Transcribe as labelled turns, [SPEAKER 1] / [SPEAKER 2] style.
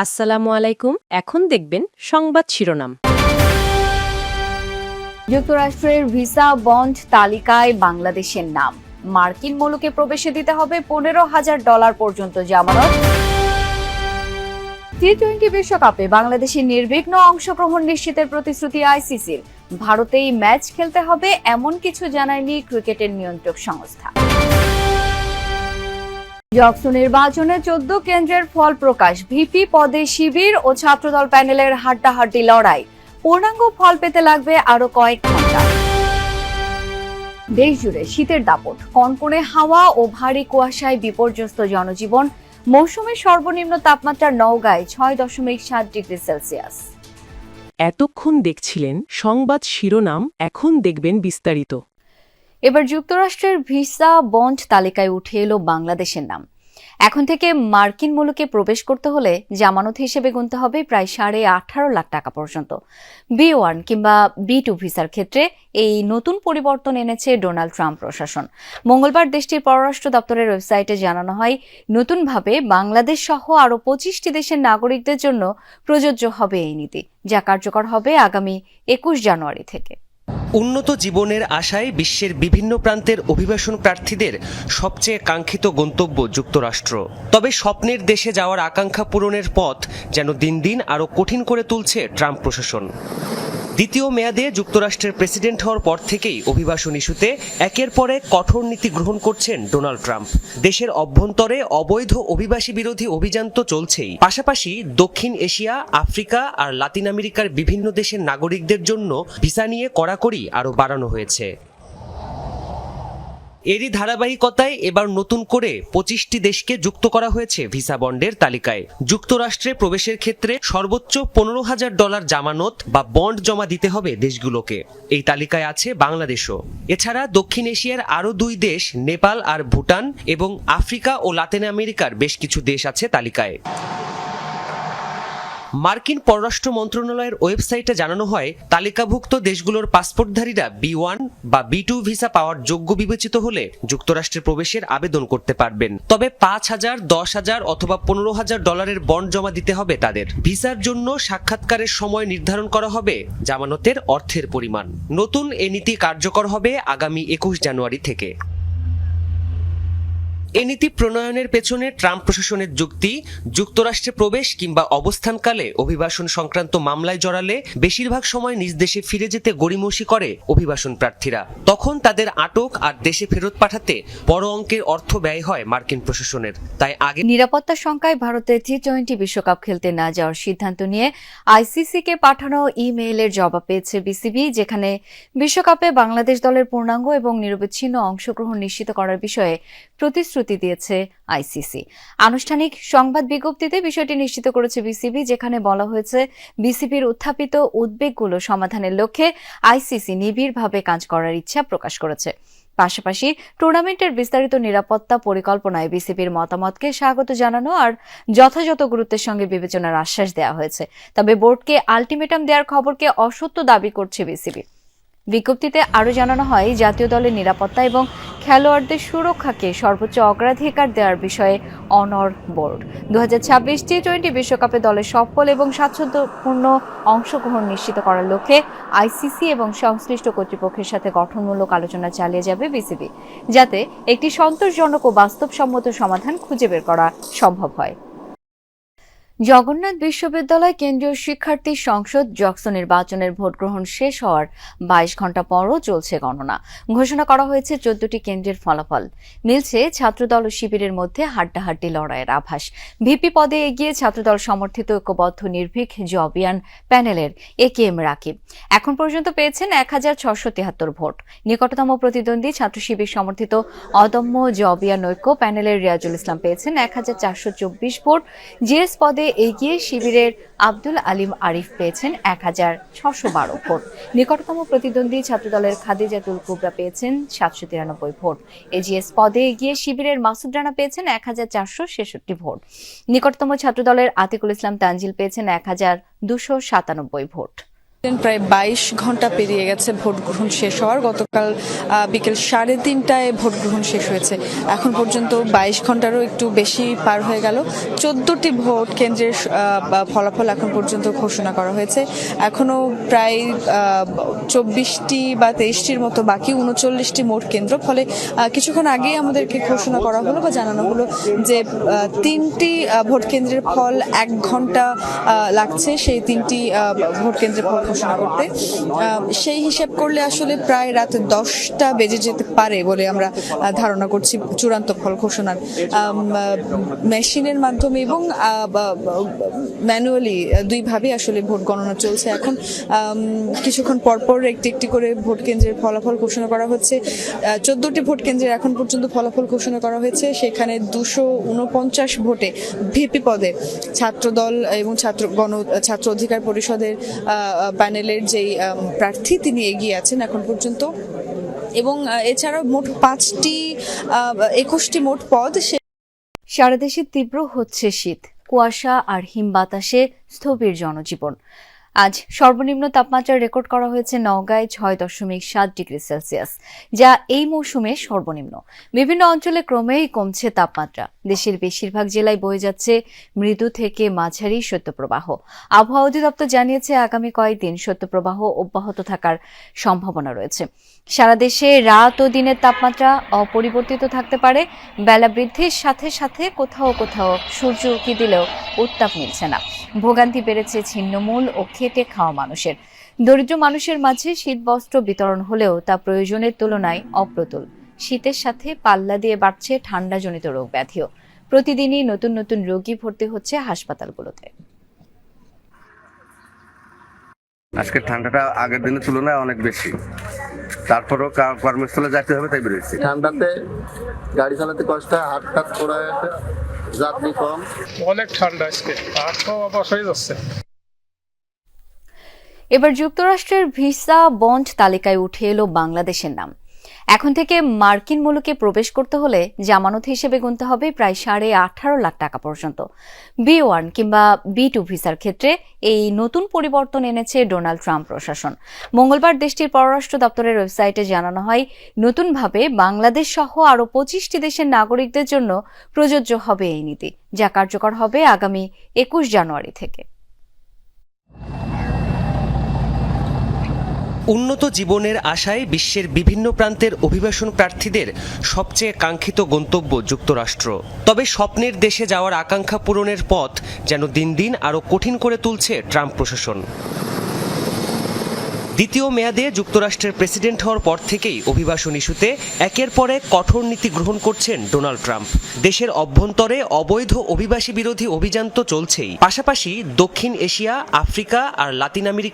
[SPEAKER 1] আসসালামু আলাইকুম। এখন দেখবেন সংবাদ শিরোনাম।
[SPEAKER 2] যুক্তরাষ্ট্রের ভিসা বন্ড তালিকায় বাংলাদেশের নাম। মার্কিন মুলুকে প্রবেশে দিতে হবে $15,000 পর্যন্ত জামানত। টি-20 বিশ্বকাপে বাংলাদেশের নির্বিঘ্ন অংশগ্রহণ নিশ্চিতের প্রতিশ্রুতি আইসিসির। ভারতেই ম্যাচ খেলতে হবে এমন কিছু জানায়নি ক্রিকেটের নিয়ন্ত্রক সংস্থা। জকসু নির্বাচনে 14 কেন্দ্রের ফল প্রকাশ। ভিপি পদে শিবির ও ছাত্রদল প্যানেলের হাড্ডাহাড্ডি লড়াই। পূর্ণাঙ্গ ফল পেতে লাগবে আরো কয়েক ঘন্টা। দেশ জুড়ে শীতের দাপট, কনকনে হাওয়া ও ভারী কুয়াশায় বিপর্যস্ত জনজীবন। মৌসুমের সর্বনিম্ন তাপমাত্রা নওগাঁয় 6.7 ডিগ্রি সেলসিয়াস।
[SPEAKER 1] এতক্ষণ দেখছিলেন সংবাদ শিরোনাম, এখন দেখবেন বিস্তারিত।
[SPEAKER 2] এবার যুক্তরাষ্ট্রের ভিসা বন্ড তালিকায় উঠে এলো বাংলাদেশের নাম। এখন থেকে মার্কিন মুলুকে প্রবেশ করতে হলে জামানত হিসেবে গুনতে হবে প্রায় $18,500,000 পর্যন্ত। B1 কিংবা B2 ভিসার ক্ষেত্রে এই নতুন পরিবর্তন এনেছে ডোনাল্ড ট্রাম্প প্রশাসন। মঙ্গলবার দেশটির পররাষ্ট্র দপ্তরের ওয়েবসাইটে জানানো হয়, নতুনভাবে বাংলাদেশ সহ আরও 25টি দেশের নাগরিকদের জন্য প্রযোজ্য হবে এই নীতি, যা কার্যকর হবে আগামী 21 জানুয়ারি থেকে।
[SPEAKER 3] উন্নত জীবনের আশায় বিশ্বের বিভিন্ন প্রান্তের অভিবাসন প্রার্থীদের সবচেয়ে কাঙ্ক্ষিত গন্তব্য যুক্তরাষ্ট্র। তবে স্বপ্নের দেশে যাওয়ার আকাঙ্ক্ষা পূরণের পথ যেন দিন দিন আরও কঠিন করে তুলছে ট্রাম্প প্রশাসন। দ্বিতীয় মেয়াদে যুক্তরাষ্ট্রের প্রেসিডেন্ট হওয়ার পর থেকেই অভিবাসন ইস্যুতে একের পর এক কঠোর নীতি গ্রহণ করছেন ডোনাল্ড ট্রাম্প। দেশের অভ্যন্তরে অবৈধ অভিবাসী বিরোধী অভিযান তো চলছেই, পাশাপাশি দক্ষিণ এশিয়া, আফ্রিকা আর লাতিন আমেরিকার বিভিন্ন দেশের নাগরিকদের জন্য ভিসা নিয়ে কড়াকড়ি আরও বাড়ানো হয়েছে। এরই ধারাবাহিকতায় এবার নতুন করে 25টি দেশকে যুক্ত করা হয়েছে ভিসা বন্ডের তালিকায়। যুক্তরাষ্ট্রে প্রবেশের ক্ষেত্রে সর্বোচ্চ $15,000 জামানত বা বন্ড জমা দিতে হবে দেশগুলোকে। এই তালিকায় আছে বাংলাদেশও। এছাড়া দক্ষিণ এশিয়ার আরও 2 দেশ, নেপাল আর ভুটান, এবং আফ্রিকা ও লাতিন আমেরিকার বেশ কিছু দেশ আছে তালিকায়। মার্কিন পররাষ্ট্র মন্ত্রণালয়ের ওয়েবসাইটে জানানো হয়, তালিকাভুক্ত দেশগুলোর পাসপোর্টধারীরা B1 বা B2 ভিসা পাওয়ার যোগ্য বিবেচিত হলে যুক্তরাষ্ট্রে প্রবেশের আবেদন করতে পারবেন। তবে $5,000, $10,000 অথবা $15,000 বন্ড জমা দিতে হবে তাদের। ভিসার জন্য সাক্ষাৎকারের সময় নির্ধারণ করা হবে জামানতের অর্থের পরিমাণ। নতুন এ নীতি কার্যকর হবে আগামী 21 জানুয়ারি থেকে। এ নীতি প্রণয়নের পেছনে ট্রাম্প প্রশাসনের যুক্তি, যুক্তরাষ্ট্রে প্রবেশ কিংবা অবস্থানকালে অভিবাসন সংক্রান্ত মামলায় জড়ালে বেশিরভাগ সময় নিজ দেশে ফিরে যেতে গড়িমসি করে অভিবাসন প্রার্থীরা। তখন তাদের আটক আর দেশে ফেরত পাঠাতে বড় অঙ্কের অর্থ ব্যয় হয় মার্কিন প্রশাসনের। তাই আগে
[SPEAKER 2] নিরাপত্তার শঙ্কায় ভারতের টি-20 বিশ্বকাপ খেলতে না যাওয়ার সিদ্ধান্ত নিয়ে আইসিসিকে পাঠানো ইমেইলের জবাব পেয়েছে বিসিবি, যেখানে বিশ্বকাপে বাংলাদেশ দলের পূর্ণাঙ্গ এবং নিরবচ্ছিন্ন অংশগ্রহণ নিশ্চিত করার বিষয়ে প্রতিশ্রুতি দিয়েছে আইসিসি। আনুষ্ঠানিক সংবাদ বিজ্ঞপ্তিতে বিষয়টি নিশ্চিত করেছে বিসিবি, যেখানে বলা হয়েছে, বিসিবির উত্থাপিত উদ্বেগগুলো সমাধানের লক্ষ্যে আইসিসি নিবিড়ভাবে কাজ করার ইচ্ছা প্রকাশ করেছে। পাশাপাশি টুর্নামেন্টের বিস্তারিত নিরাপত্তা পরিকল্পনায় বিসিবির মতামতকে স্বাগত জানানো আর যথাযথ গুরুত্বের সঙ্গে বিবেচনার আশ্বাস দেওয়া হয়েছে। তবে বোর্ডকে আলটিমেটাম দেওয়ার খবরকে অসত্য দাবি করছে বিসিবি। বিজ্ঞপ্তিতে আরও জানানো হয়, জাতীয় দলের নিরাপত্তা এবং খেলোয়াড়দের সুরক্ষাকে সর্বোচ্চ অগ্রাধিকার দেওয়ার বিষয়ে অনড় বোর্ড। 2026 টি-20 বিশ্বকাপে দলের সফল এবং স্বাচ্ছন্দ্যপূর্ণ অংশগ্রহণ নিশ্চিত করার লক্ষ্যে আইসিসি এবং সংশ্লিষ্ট কর্তৃপক্ষের সাথে গঠনমূলক আলোচনা চালিয়ে যাবে বিসিবি, যাতে একটি সন্তোষজনক ও বাস্তবসম্মত সমাধান খুঁজে বের করা সম্ভব হয়। জগন্নাথ বিশ্ববিদ্যালয় কেন্দ্রীয় শিক্ষার্থী সংসদ জকসু নির্বাচনের ভোটগ্রহণ শেষ হওয়ার 22 ঘণ্টা পরও চলছে গণনা। ঘোষণা করা হয়েছে 14টি কেন্দ্রের ফলাফল। মিলছে ছাত্রদল ও শিবিরের মধ্যে হাড্ডাহাড্ডি লড়াইয়ের আভাস। ভিপি পদে এগিয়ে ছাত্রদল সমর্থিত ঐক্যবদ্ধ নির্ভীক জবিয়ান প্যানেলের AKM রাকিব এখন পর্যন্ত পেয়েছেন 1,673 ভোট। নিকটতম প্রতিদ্বন্দ্বী ছাত্র শিবির সমর্থিত অদম্য জবিয়ান ঐক্য প্যানেলের রিয়াজুল ইসলাম পেয়েছেন 1,424 ভোট। জিএস পদে এগিয়ে শিবিরের আব্দুল আলিম আরিফ পেয়েছেন 1,612 ভোট। নিকটতম প্রতিদ্বন্দ্বী ছাত্রদলের খাদিজাতুল কুবরা পেয়েছেন 793 ভোট। এজিএস পদে এগিয়ে শিবিরের মাসুদ রানা পেয়েছেন 1,466 ভোট। নিকটতম ছাত্রদলের আতিকুল ইসলাম তানজিল পেয়েছেন 1,297 ভোট।
[SPEAKER 4] প্রায় 22 ঘন্টা পেরিয়ে গেছে ভোট গ্রহণ শেষ হওয়ার। গতকাল বিকেল 3:30টায় ভোট গ্রহণ শেষ হয়েছে। এখন পর্যন্ত 22 ঘন্টারও একটু বেশি পার হয়ে গেল। 14টি ভোট কেন্দ্রের ফলাফল এখন পর্যন্ত ঘোষণা করা হয়েছে। এখনো প্রায় 24টি বা 23টির মতো বাকি, 39টি মোট কেন্দ্র। ফলে কিছুক্ষণ আগেই আমাদেরকে ঘোষণা করা হলো বা জানানো হলো যে 3টি ভোট কেন্দ্রের ফল 1 ঘন্টা লাগছে সেই 3টি ভোট কেন্দ্রের ফল ঘোষণা করতে। সেই হিসাব করলে আসলে প্রায় রাত 10টা বেজে যেতে পারে বলে আমরা ধারণা করছি চূড়ান্ত ফল ঘোষণার। মেশিনের মাধ্যমে এবং ম্যানুয়ালি দুইভাবে আসলে ভোট গণনা চলছে। এখন কিছুক্ষণ পরপর একটি একটি করে ভোট কেন্দ্রের ফলাফল ঘোষণা করা হচ্ছে। 14টি ভোট কেন্দ্রের এখন পর্যন্ত ফলাফল ঘোষণা করা হয়েছে। সেখানে 249 ভোটে ভিপি পদে ছাত্রদল এবং ছাত্র অধিকার পরিষদের প্যানেলের যেই প্রার্থী তিনি এগিয়ে আছেন এখন পর্যন্ত। এবং এছাড়াও মোট 21টি মোট পদ।
[SPEAKER 2] সারা দেশে তীব্র হচ্ছে শীত, কুয়াশা আর হিম বাতাসে স্থবির জনজীবন। আজ সর্বনিম্ন তাপমাত্রা রেকর্ড করা হয়েছে নওগাঁয় 6.7 ডিগ্রি সেলসিয়াস, যা এই মৌসুমে সর্বনিম্ন। বিভিন্ন অঞ্চলে ক্রমেই কমছে তাপমাত্রা। দেশের বেশিরভাগ জেলায় বয়ে যাচ্ছে মৃদু থেকে মাঝারি শৈত্যপ্রবাহ। আবহাওয়া অধিদপ্তর জানিয়েছে আগামী কয়েকদিন শৈত্যপ্রবাহ অব্যাহত থাকার সম্ভাবনা রয়েছে। সারা দেশে রাত ও দিনের তাপমাত্রা অপরিবর্তিত থাকতে পারে। বেলা বৃদ্ধির সাথে সাথে কোথাও কোথাও সূর্য উঁকি দিলেও উত্তাপ মিলছে না। ভোগান্তি বেড়েছে ছিন্নমূল ও খেটে খাওয়া মানুষের। দরিদ্র মানুষের মাঝে শীতবস্ত্র বিতরণ হলেও তা প্রয়োজনের তুলনায় অপ্রতুল। শীতের সাথে পাল্লা দিয়ে বাড়ছে ঠান্ডাজনিত রোগ ব্যাধিও। প্রতিদিনই নতুন নতুন রোগী ভর্তি হচ্ছে হাসপাতালগুলোতে।
[SPEAKER 5] আজকে ঠান্ডাটা আগের দিনের তুলনায় অনেক বেশি, তারপরও কর্মস্থলে যেতে হবে তাই বেরোচ্ছে।
[SPEAKER 6] ঠান্ডাতে গাড়ি চালাতে কষ্ট হয়, হাত টাত পড়ে আছে, যাত্রী কম,
[SPEAKER 7] অনেক ঠান্ডা আজকে, আর তো অবশ হয়ে যাচ্ছে।
[SPEAKER 2] এবার যুক্তরাষ্ট্রের ভিসা বন্ড তালিকায় উঠে এলো বাংলাদেশের নাম। এখন থেকে মার্কিন মুলুকে প্রবেশ করতে হলে জামানত হিসেবে গুনতে হবে প্রায় 18.5 লাখ টাকা পর্যন্ত। B1 কিংবা B2 ভিসার ক্ষেত্রে এই নতুন পরিবর্তন এনেছে ডোনাল্ড ট্রাম্প প্রশাসন। মঙ্গলবার দেশটির পররাষ্ট্র দপ্তরের ওয়েবসাইটে জানানো হয়, নতুনভাবে বাংলাদেশ সহ আরও 25টি দেশের নাগরিকদের জন্য প্রযোজ্য হবে এই নীতি, যা কার্যকর হবে আগামী 21 জানুয়ারি থেকে।
[SPEAKER 3] উন্নত জীবনের আশায় বিশ্বের বিভিন্ন প্রান্তের অভিবাসন প্রার্থীদের সবচেয়ে কাঙ্ক্ষিত গন্তব্য যুক্তরাষ্ট্র। তবে স্বপ্নের দেশে যাওয়ার আকাঙ্ক্ষা পূরণের পথ যেন দিন দিন আরও কঠিন করে তুলছে ট্রাম্প প্রশাসন। দ্বিতীয় মেয়াদে যুক্তরাষ্ট্রের প্রেসিডেন্ট হওয়ার পর থেকেই অভিবাসন ইস্যুতে একের পর এক কঠোর নীতি গ্রহণ করছেন ডোনাল্ড ট্রাম্প। দেশের অভ্যন্তরে অবৈধ অভিবাসী বিরোধী অভিযান তো চলছেই, পাশাপাশি দক্ষিণ এশিয়া, আফ্রিকা আর লাতিন আমেরিকা